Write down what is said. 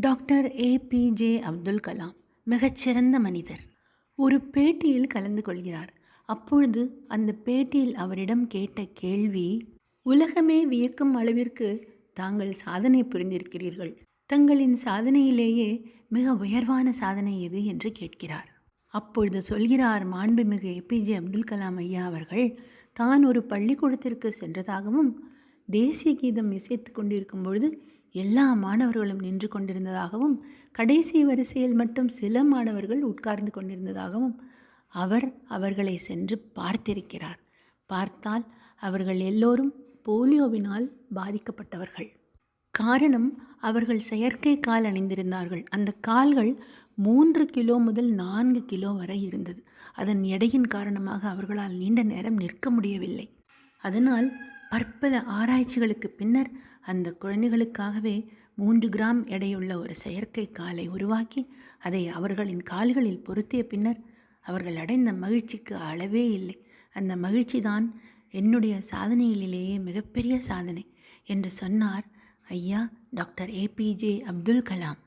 Doctor APJ Abdul Kalam மிகச்சிறந்த மனிதர். ஒரு பேட்டியில் கலந்து கொள்கிறார். அப்பொழுது அந்த பேட்டியில் அவரிடம் கேட்ட கேள்வி, உலகமே வியக்கும் அளவிற்கு தாங்கள் சாதனை புரிந்திருக்கிறீர்கள். தங்களின் சாதனையிலேயே மிக உயர்வான சாதனை எது என்று கேட்கிறார். அப்பொழுது சொல்கிறார் மாண்புமிகு ஏபிஜே அப்துல் கலாம் ஐயா அவர்கள், தான் ஒரு பள்ளிக்கூடத்திற்கு சென்றதாகவும் தேசிய கீதம் இசைத்து கொண்டிருக்கும் பொழுது எல்லா மாணவர்களும் நின்று கொண்டிருந்ததாகவும் கடைசி வரிசையில் மட்டும் சில மாணவர்கள் உட்கார்ந்து கொண்டிருந்ததாகவும் அவர்களை சென்று பார்த்திருக்கிறார். பார்த்தால் அவர்கள் எல்லோரும் போலியோவினால் பாதிக்கப்பட்டவர்கள். காரணம், அவர்கள் செயற்கை கால் அணிந்திருந்தார்கள். அந்த கால்கள் 3 கிலோ முதல் 4 கிலோ வரை இருந்தது. அதன் எடையின் காரணமாக அவர்களால் நீண்ட நேரம் நிற்க முடியவில்லை. அதனால் பற்பல ஆராய்ச்சிகளுக்கு பின்னர் அந்த குழந்தைகளுக்காகவே 3 கிராம் எடையுள்ள ஒரு செயற்கை காலை உருவாக்கி அதை அவர்களின் கால்களில் பொருத்திய பின்னர் அவர்கள் அடைந்த மகிழ்ச்சிக்கு அளவே இல்லை. அந்த மகிழ்ச்சி தான் என்னுடைய சாதனைகளிலேயே மிகப்பெரிய சாதனை என்று சொன்னார் ஐயா டாக்டர் ஏபிஜே அப்துல் கலாம்.